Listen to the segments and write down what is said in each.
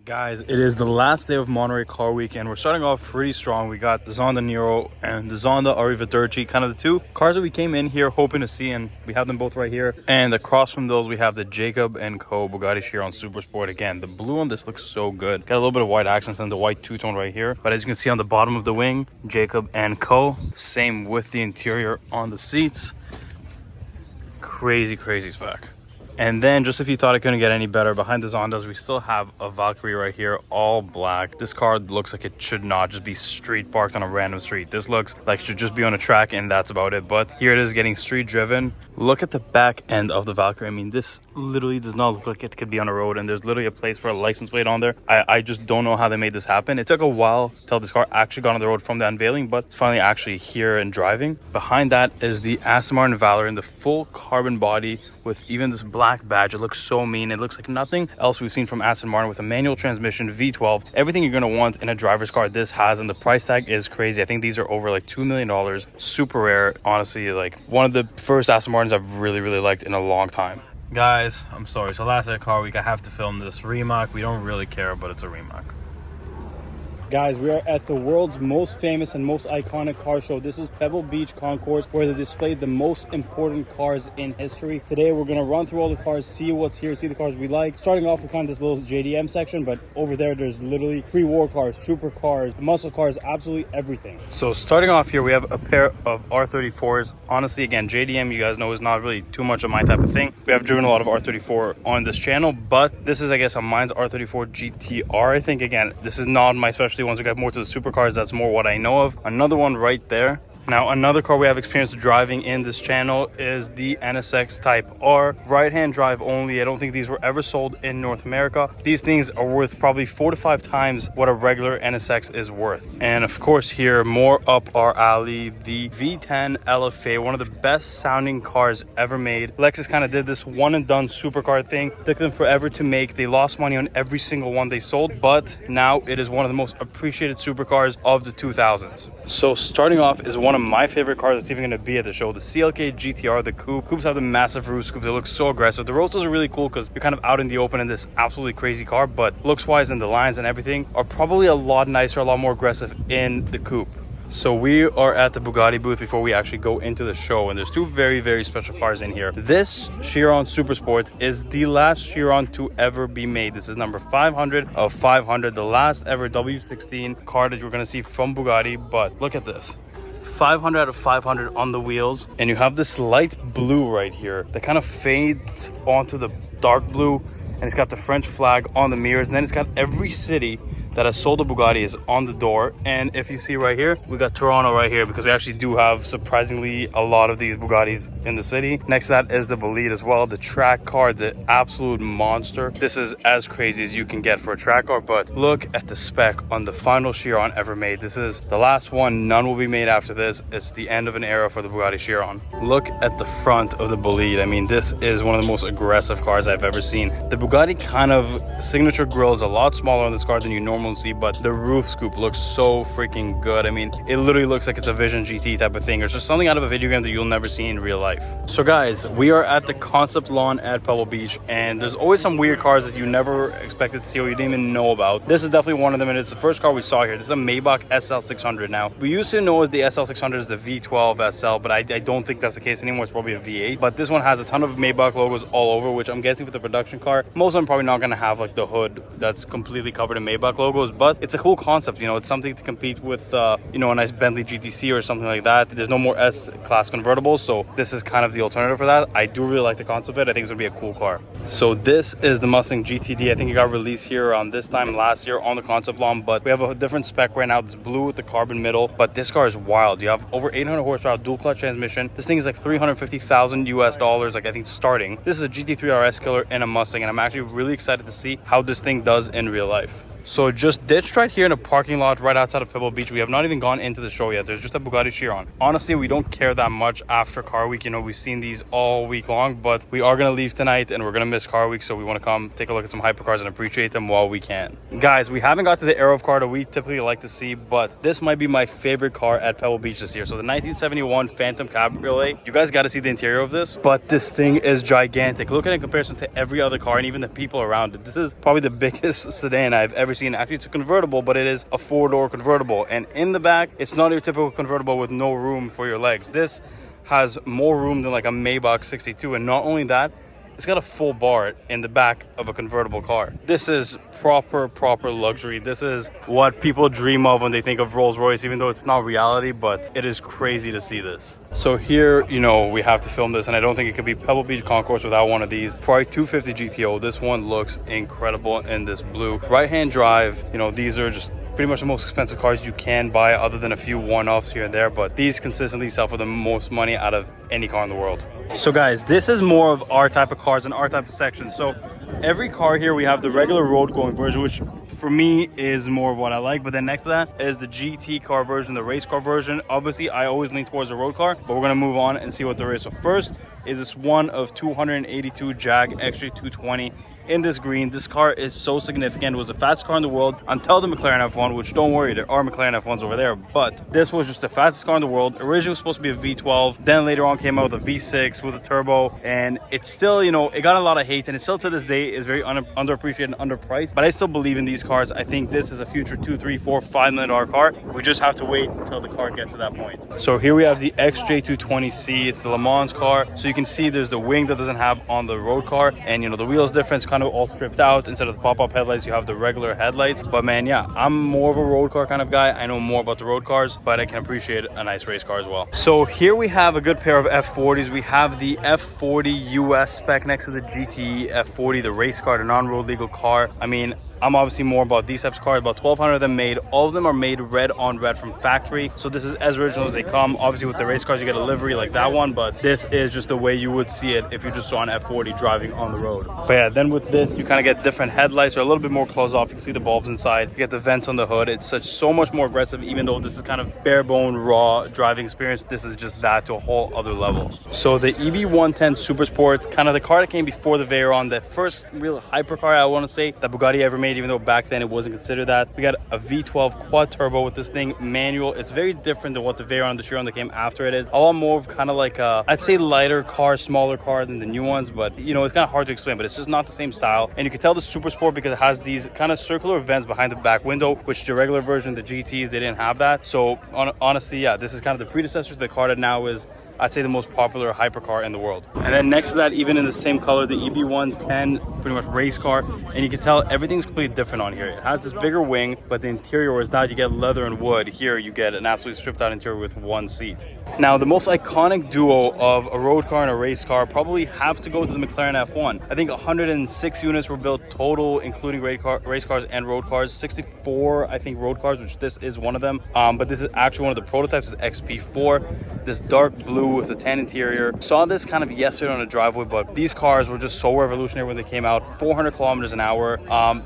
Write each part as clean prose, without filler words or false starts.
Guys, it is the last day of Monterey Car Week, and we're starting off pretty strong. We got the Zonda Nero and the Zonda EB110, kind of the two cars that we came in here hoping to see, and we have them both right here. And across from those, we have the Jacob & Co. Bugatti Chiron Super Sport. Again, the blue on this looks so good. Got a little bit of white accents and the white two-tone right here. But as you can see on the bottom of the wing, Jacob & Co. Same with the interior on the seats. Crazy, crazy spec. And then, just if you thought it couldn't get any better, behind the Zondas, we still have a Valkyrie right here, all black. This car looks like it should not just be street parked on a random street. This looks like it should just be on a track, and that's about it. But here it is getting street driven. Look at the back end of the Valkyrie. I mean, this literally does not look like it could be on a road, and there's literally a place for a license plate on there. I just don't know how they made this happen. It took a while till this car actually got on the road from the unveiling, but it's finally actually here and driving. Behind that is the Aston Martin Valor in the full carbon body with even this black badge. It looks so mean. It looks like nothing else we've seen from Aston Martin, with a manual transmission, V12, everything you're going to want in a driver's car this has, and the price tag is crazy. I think these are over like $2 million. Super rare. Honestly, like one of the first Aston Martins I've really liked in a long time. Guys, I'm sorry. So last day of Car Week, I have to film this Rimac. We don't really care, but it's a Rimac. Guys, we are at the world's most famous and most iconic car show. This is Pebble Beach Concours, where they displayed the most important cars in history. Today, we're going to run through all the cars, see what's here, see the cars we like. Starting off with kind of this little JDM section, but over there's literally pre-war cars, supercars, muscle cars, absolutely everything. So starting off here, we have a pair of R34s. Honestly, again, JDM, you guys know, is not really too much of my type of thing. We have driven a lot of R34 on this channel, but this is, I guess, a mine's R34 GTR. I think, again, this is not my specialty. Once we get more to the supercars, that's more what I know of. Another one right there. Now, another car we have experience driving in this channel is the NSX Type R. Right-hand drive only. I don't think these were ever sold in North America. These things are worth probably 4 to 5 times what a regular NSX is worth. And of course here, more up our alley, the V10 LFA, one of the best sounding cars ever made. Lexus kind of did this one and done supercar thing. Took them forever to make. They lost money on every single one they sold, but now it is one of the most appreciated supercars of the 2000s. So starting off is one of my favorite cars that's even going to be at the show, the CLK GTR, the coupe. Coupes have the massive roof scoops. They look so aggressive. The roadsters are really cool because you're kind of out in the open in this absolutely crazy car, but looks wise and the lines and everything are probably a lot nicer, a lot more aggressive in the coupe. So we are at the Bugatti booth before we actually go into the show, and there's two very special cars in here. This Chiron Super Sport is the last Chiron to ever be made. This is number 500 of 500, the last ever W16 car that you're going to see from Bugatti. But look at this. 500 out of 500 on the wheels, and you have this light blue right here that kind of fades onto the dark blue, and it's got the French flag on the mirrors, and then it's got every city that has sold a Bugatti is on the door. And if you see right here, we got Toronto right here, because we actually do have surprisingly a lot of these Bugattis in the city. Next to that is the Bolide as well, the track car, the absolute monster. This is as crazy as you can get for a track car, but look at the spec on the final Chiron ever made. This is the last one. None will be made after this. It's the end of an era for the Bugatti Chiron. Look at the front of the Bolide. I mean, this is one of the most aggressive cars I've ever seen. The Bugatti kind of signature grille is a lot smaller on this car than you normally see, but the roof scoop looks so freaking good. I mean, it literally looks like it's a Vision GT type of thing, or just something out of a video game that you'll never see in real life. So guys, we are at the concept lawn at Pebble Beach, and there's always some weird cars that you never expected to see or you didn't even know about. This is definitely one of them, and it's the first car we saw here. This is a Maybach SL600. Now, we used to know as the SL600 is the V12 SL, but I don't think that's the case anymore. It's probably a V8, but this one has a ton of Maybach logos all over, which I'm guessing for the production car, most of them probably not going to have like the hood that's completely covered in Maybach logos. But it's a cool concept, you know. It's something to compete with you know, a nice Bentley GTC or something like that. There's no more S-Class convertibles, so this is kind of the alternative for that. I do really like the concept of it. I think it's gonna be a cool car. So this is the Mustang GTD. I think it got released here around this time last year on the concept lawn, but we have a different spec right now. It's blue with the carbon middle, but this car is wild. You have over 800 horsepower, dual clutch transmission. This thing is like $350,000 US, like I think starting. This is a GT3 RS killer in a Mustang, and I'm actually really excited to see how this thing does in real life. So just ditched right here in a parking lot right outside of Pebble Beach. We have not even gone into the show yet. There's just a Bugatti Chiron. Honestly, we don't care that much after car week. You know, we've seen these all week long, but we are going to leave tonight and we're going to miss car week. So we want to come take a look at some hypercars and appreciate them while we can. Guys, we haven't got to the era of car that we typically like to see, but this might be my favorite car at Pebble Beach this year. So the 1971 Phantom Cabriolet. You guys got to see the interior of this, but this thing is gigantic. Look at it in comparison to every other car and even the people around it. This is probably the biggest sedan I've ever seen. Actually, it's a convertible, but it is a four-door convertible. And in the back, it's not your typical convertible with no room for your legs. This has more room than like a Maybach 62. And not only that, it's got a full bar in the back of a convertible car. This is proper luxury. This is what people dream of when they think of Rolls Royce, even though it's not reality, but it is crazy to see this. So here, you know, we have to film this, and I don't think it could be Pebble Beach Concours without one of these. Ferrari 250 GTO. This one looks incredible in this blue. Right-hand drive, you know, these are just pretty much the most expensive cars you can buy, other than a few one-offs here and there, but these consistently sell for the most money out of any car in the world. So guys, this is more of our type of cars and our type of section. So every car here, we have the regular road going version, which for me is more of what I like, but then next to that is the GT car version, the race car version. Obviously I always lean towards the road car, but we're gonna move on and see what there is. So first is this one of 282 Jag XJ220 in this green. This car is so significant. It was the fastest car in the world until the McLaren F1, which don't worry, there are McLaren F1s over there, but this was just the fastest car in the world. Originally it was supposed to be a V12, then later on came out with a V6 with a turbo, and it's still, you know, it got a lot of hate, and it still to this day is very underappreciated and underpriced, but I still believe in these cars. I think this is a future $2, $3, $4, $5 million car. We just have to wait until the car gets to that point. So here we have the XJ220C. It's the Le Mans car. So you can see there's the wing that doesn't have on the road car, and you know, the wheels difference kind of all stripped out. Instead of the pop-up headlights, you have the regular headlights. But man, yeah, I'm more of a road car kind of guy. I know more about the road cars, but I can appreciate a nice race car as well. So here we have a good pair of F40s. We have the F40 US spec next to the GT F40, the race car, the non-road legal car. I mean, I'm obviously more about these types of cars. About 1,200 of them made. All of them are made red on red from factory. So this is as original as they come. Obviously with the race cars, you get a livery like that one, but this is just the way you would see it if you just saw an F40 driving on the road. But yeah, then with this, you kind of get different headlights. They're a little bit more closed off. You can see the bulbs inside. You get the vents on the hood. It's so much more aggressive, even though this is kind of bare bone, raw driving experience. This is just that to a whole other level. So the EB110 Super Sport, kind of the car that came before the Veyron, the first real hypercar, I want to say, that Bugatti ever made, even though back then it wasn't considered that. We got a V12 quad turbo with this thing, manual. It's very different than what the Veyron, the Chiron that came after it is. A lot more of kind of like a, I'd say lighter car, smaller car than the new ones, but you know, it's kind of hard to explain, but it's just not the same style. And you can tell the Super Sport because it has these kind of circular vents behind the back window, which the regular version, the GTs, they didn't have that. So honestly, yeah, this is kind of the predecessor to the car that now is, I'd say, the most popular hypercar in the world. And then next to that, even in the same color, the EB110, pretty much race car. And you can tell everything's completely different on here. It has this bigger wing, but the interior is not, you get leather and wood. Here you get an absolutely stripped out interior with one seat. Now, the most iconic duo of a road car and a race car probably have to go to the McLaren F1. I think 106 units were built total, including race cars and road cars. 64, I think, road cars, which this is one of them. But this is actually one of the prototypes, is XP4. This dark blue with the tan interior. Saw this kind of yesterday on a driveway, but these cars were just so revolutionary when they came out. 400 kilometers an hour,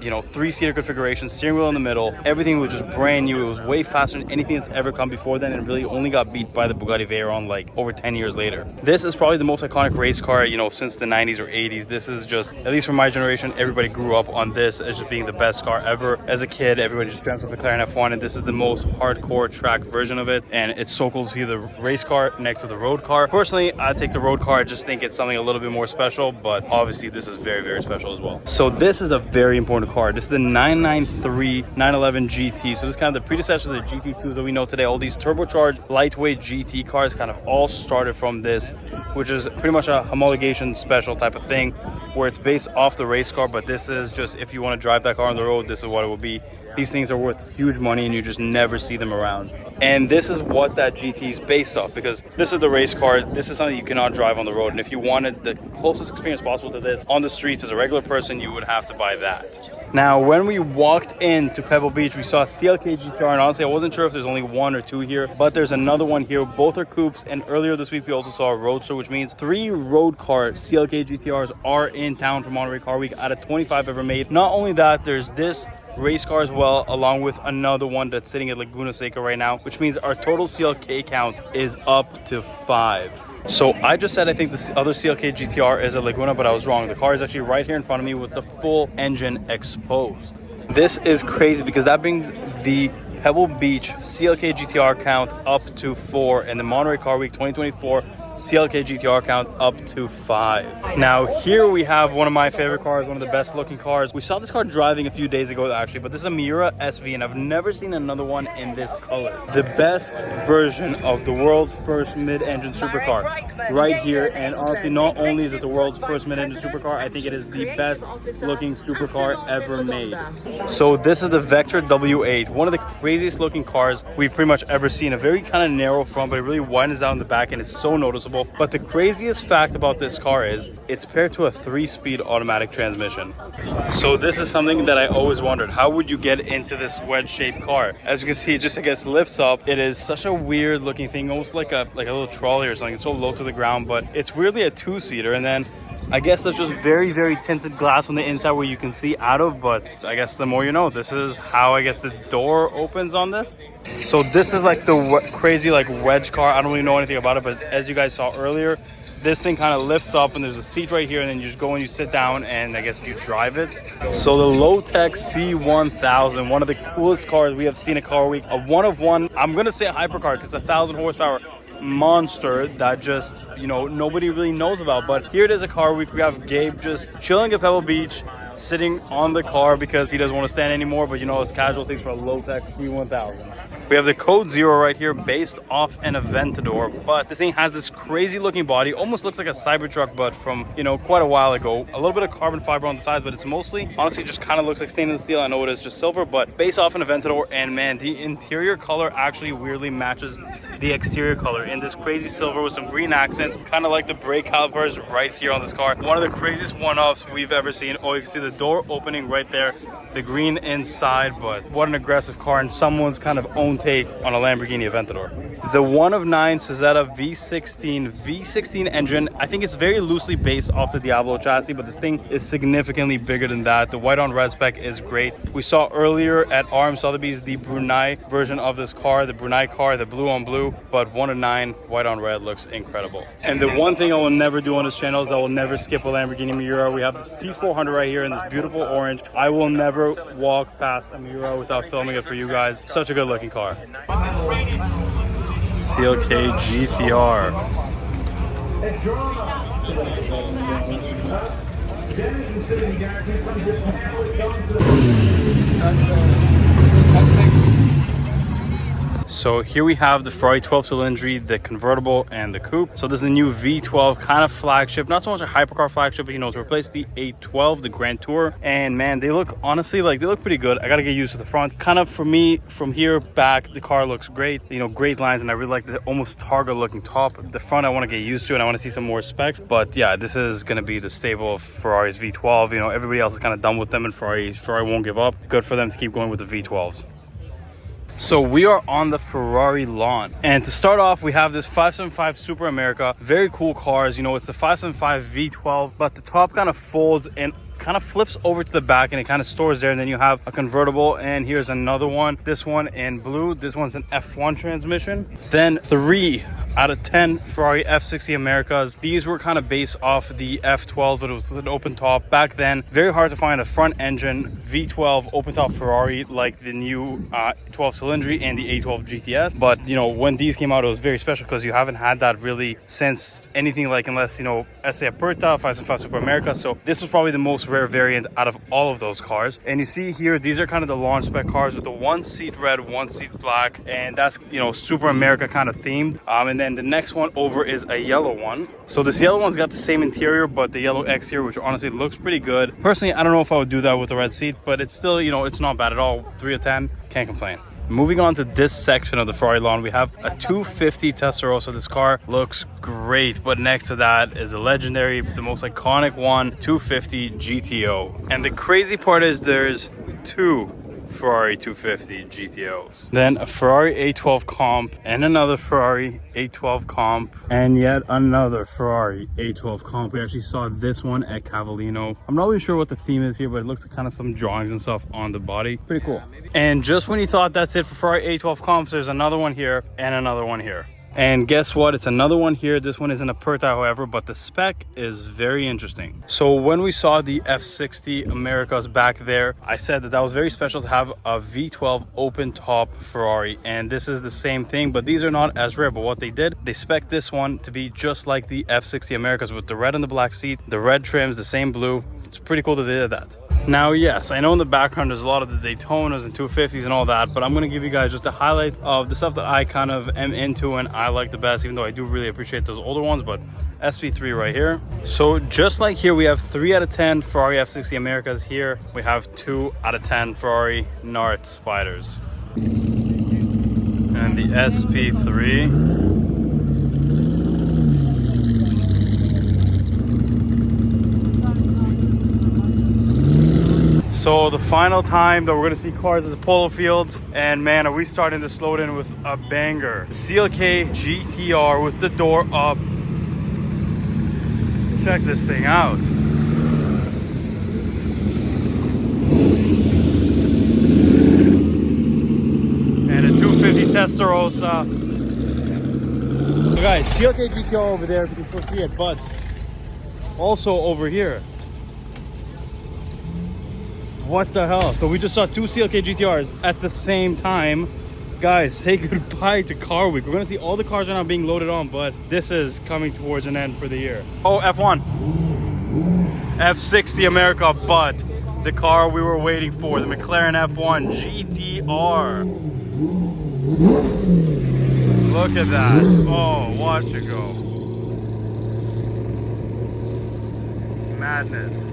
you know, 3-seater configuration, steering wheel in the middle. Everything was just brand new. It was way faster than anything that's ever come before then, and really only got beat by the Bugatti Veyron like over 10 years later. This is probably the most iconic race car, you know, since the 90s or 80s. This is just, at least for my generation, everybody grew up on this as just being the best car ever. As a kid, everybody just dreamt of the McLaren F1, and this is the most hardcore track version of it. And it's so cool to see the race car next to the road car. Personally, I take the road car. I just think it's something a little bit more special, but obviously this is very, very special as well. So this is a very important car. This is the 993 911 GT. So this is kind of the predecessor to the GT2s that we know today. All these turbocharged, lightweight GT cars kind of all started from this, which is pretty much a homologation special type of thing, where it's based off the race car, but this is just, if you want to drive that car on the road, this is what it will be. These things are worth huge money and you just never see them around. And this is what that GT is based off, because this is the race car. This is something you cannot drive on the road. And if you wanted the closest experience possible to this on the streets as a regular person, you would have to buy that. Now, when we walked into Pebble Beach, we saw CLK GTR, and honestly, I wasn't sure if there's only one or two here, but there's another one here. Both are coupes, and earlier this week, we also saw a Roadster, which means 3 road car CLK GTRs are in town for Monterey Car Week out of 25 ever made. Not only that, there's this race car as well, along with another one that's sitting at Laguna Seca right now, which means our total CLK count is up to 5. So I just said I think this other CLK GTR is a Laguna, but I was wrong. The car is actually right here in front of me with the full engine exposed. This is crazy because that brings the Pebble Beach CLK GTR count up to 4 and the Monterey Car Week 2024 CLK GTR count up to 5. Now here we have one of my favorite cars, one of the best looking cars. We saw this car driving a few days ago actually, but this is a Miura SV and I've never seen another one in this color. The best version of the world's first mid-engine supercar right here, and honestly not only is it the world's first mid-engine supercar, I think it is the best looking supercar ever made. So this is the Vector W8, one of the craziest looking cars we've pretty much ever seen. A very kind of narrow front, but it really widens out in the back and it's so noticeable. But the craziest fact about this car is it's paired to a 3-speed automatic transmission. So this is something that I always wondered. How would you get into this wedge-shaped car? As you can see, it just, I guess, lifts up. It is such a weird looking thing, almost like a little trolley or something. It's so low to the ground, but it's weirdly a 2-seater. And then I guess there's just very, very tinted glass on the inside where you can see out of, but I guess the more you know. This is how I guess the door opens on this. So this is like the crazy like wedge car. I don't really know anything about it, but as you guys saw earlier, this thing kind of lifts up and there's a seat right here, and then you just go and you sit down and I guess you drive it. So the low-tech C1000, one of the coolest cars we have seen at Car Week, a one of one. I'm gonna say a hypercar because 1,000 horsepower monster that just, you know, nobody really knows about. But here it is at Car Week. We have Gabe just chilling at Pebble Beach, sitting on the car because he doesn't want to stand anymore, but you know, it's casual things for a low-tech C1000. We have the Code Zero right here based off an Aventador, but this thing has this crazy looking body, almost looks like a Cybertruck, but from, you know, quite a while ago. A little bit of carbon fiber on the sides, but it's mostly, honestly, just kind of looks like stainless steel. I know it is just silver, but based off an Aventador, and man, the interior color actually weirdly matches the exterior color in this crazy silver with some green accents, kind of like the brake calipers right here on this car. One of the craziest one-offs we've ever seen. Oh, you can see the door opening right there, the green inside, but what an aggressive car and someone's kind of own take on a Lamborghini Aventador. The one of 9 Cizeta V16 engine. I think it's very loosely based off the Diablo chassis, but this thing is significantly bigger than that. The white on red spec is great. We saw earlier at RM Sotheby's the Brunei version of this car, the Brunei car, the blue on blue, but 1 of 9 white on red looks incredible. And the one thing I will never do on this channel is I will never skip a Lamborghini Miura. We have this P400 right here in this beautiful orange. I will never walk past a Miura without filming it for you guys. Such a good looking car. CLK GTR. So here we have the Ferrari 12 Cilindri, the convertible, and the coupe. So this is the new V12 kind of flagship, not so much a hypercar flagship, but you know, to replace the 812, the Grand Tour. And man, they look, honestly, like they look pretty good. I gotta get used to the front. Kind of for me, from here back, the car looks great. You know, great lines, and I really like the almost Targa looking top. The front I want to get used to, and I want to see some more specs. But yeah, this is gonna be the stable of Ferrari's V12. You know, everybody else is kind of done with them, and Ferrari won't give up. Good for them to keep going with the V12s. So we are on the Ferrari lawn, and to start off we have this 575 Super America. Very cool cars. You know, it's the 575 V12, but the top kind of folds and kind of flips over to the back and it kind of stores there, and then you have a convertible, and here's another one, this one in blue. This one's an F1 transmission. Then 3 out of 10 Ferrari F60 Americas. These were kind of based off the F12, but it was with an open top back then. Very hard to find a front engine V12 open top Ferrari like the new 12 Cilindri and the A12 GTS. But you know, when these came out, it was very special because you haven't had that really since anything, like, unless, you know, SA Aperta, 575 Super America. So this was probably the most rare variant out of all of those cars. And you see here, these are kind of the launch spec cars with the 1 seat red, 1 seat black, and that's, you know, Super America kind of themed. And then the next one over is a yellow one. So this yellow one's got the same interior, but the yellow exterior, which honestly looks pretty good. Personally, I don't know if I would do that with the red seat, but it's still, you know, it's not bad at all. 3 of 10, can't complain. Moving on to this section of the Ferrari lawn, we have a 250 Testarossa. This car looks great, but next to that is a legendary, the most iconic one, 250 GTO. And the crazy part is there's 2 Ferrari 250 GTOs. Then a Ferrari A12 Comp and another Ferrari A12 Comp and yet another Ferrari A12 Comp. We actually saw this one at Cavallino. I'm not really sure what the theme is here, but it looks like kind of some drawings and stuff on the body. Pretty cool. And just when you thought that's it for Ferrari A12 Comps, there's another one here and another one here. And guess what? It's another one here. This one isn't a Perta, however, but the spec is very interesting. So when we saw the F60 Americas back there, I said that that was very special to have a V12 open top Ferrari. And this is the same thing, but these are not as rare. But what they did, they spec'd this one to be just like the F60 Americas with the red and the black seat, the red trims, the same blue. It's pretty cool that they did that. Now, yes, I know in the background there's a lot of the Daytonas and 250s and all that, but I'm going to give you guys just a highlight of the stuff that I kind of am into and I like the best, even though I do really appreciate those older ones. But SP3 right here. So just like here, we have 3 out of 10 Ferrari F60 Americas. Here we have 2 out of 10 Ferrari Nart Spiders. And the SP3. So the final time that we're gonna see cars at the Polo Fields, and man, are we starting to slow it in with a banger. The CLK GTR with the door up. Check this thing out. And a 250 Testarossa. So guys, CLK GTR over there, if you can still see it, but also over here. What the hell? So we just saw 2 CLK GTRs at the same time. Guys, say goodbye to Car Week. We're gonna see all the cars are now being loaded on, but this is coming towards an end for the year. Oh, F1. F60 America, but the car we were waiting for, the McLaren F1 GTR. Look at that. Oh, watch it go. Madness.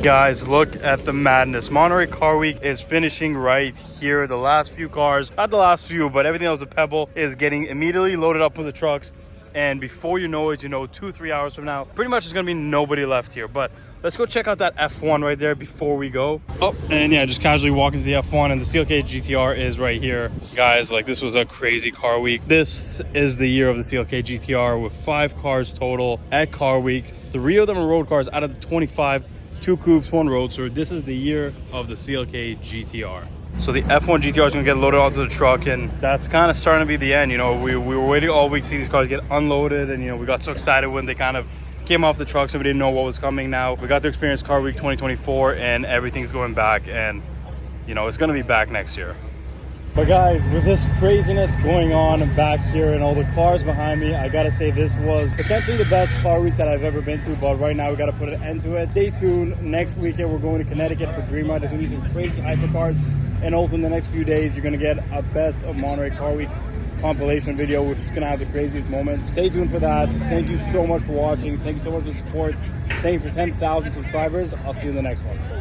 Guys, look at the madness. Monterey Car Week is finishing right here. The last few cars, not the last few, but everything else with Pebble is getting immediately loaded up with the trucks. And before you know it, you know, 2-3 hours from now, pretty much there's gonna be nobody left here. But let's go check out that F1 right there before we go. Oh, and yeah, just casually walking to the F1, and the CLK GTR is right here. Guys, like, this was a crazy car week. This is the year of the CLK GTR with 5 cars total at Car Week. 3 of them are road cars out of the 25. 2 coupes, 1 roadster. This is the year of the CLK GTR. So the F1 GTR is gonna get loaded onto the truck, and that's kind of starting to be the end. You know, we were waiting all week to see these cars get unloaded, and you know, we got so excited when they kind of came off the truck, so we didn't know what was coming. Now we got to experience Car Week 2024, and everything's going back, and you know, it's gonna be back next year. But guys, with this craziness going on back here and all the cars behind me, I gotta say this was potentially the best car week that I've ever been to, but right now we gotta put an end to it. Stay tuned. Next weekend we're going to Connecticut for Dream Ride. There's gonna be some crazy hypercars, and also in the next few days you're gonna get a best of Monterey Car Week compilation video, which is gonna have the craziest moments. Stay tuned for that. Thank you so much for watching. Thank you so much for the support. Thank you for 10,000 subscribers. I'll see you in the next one.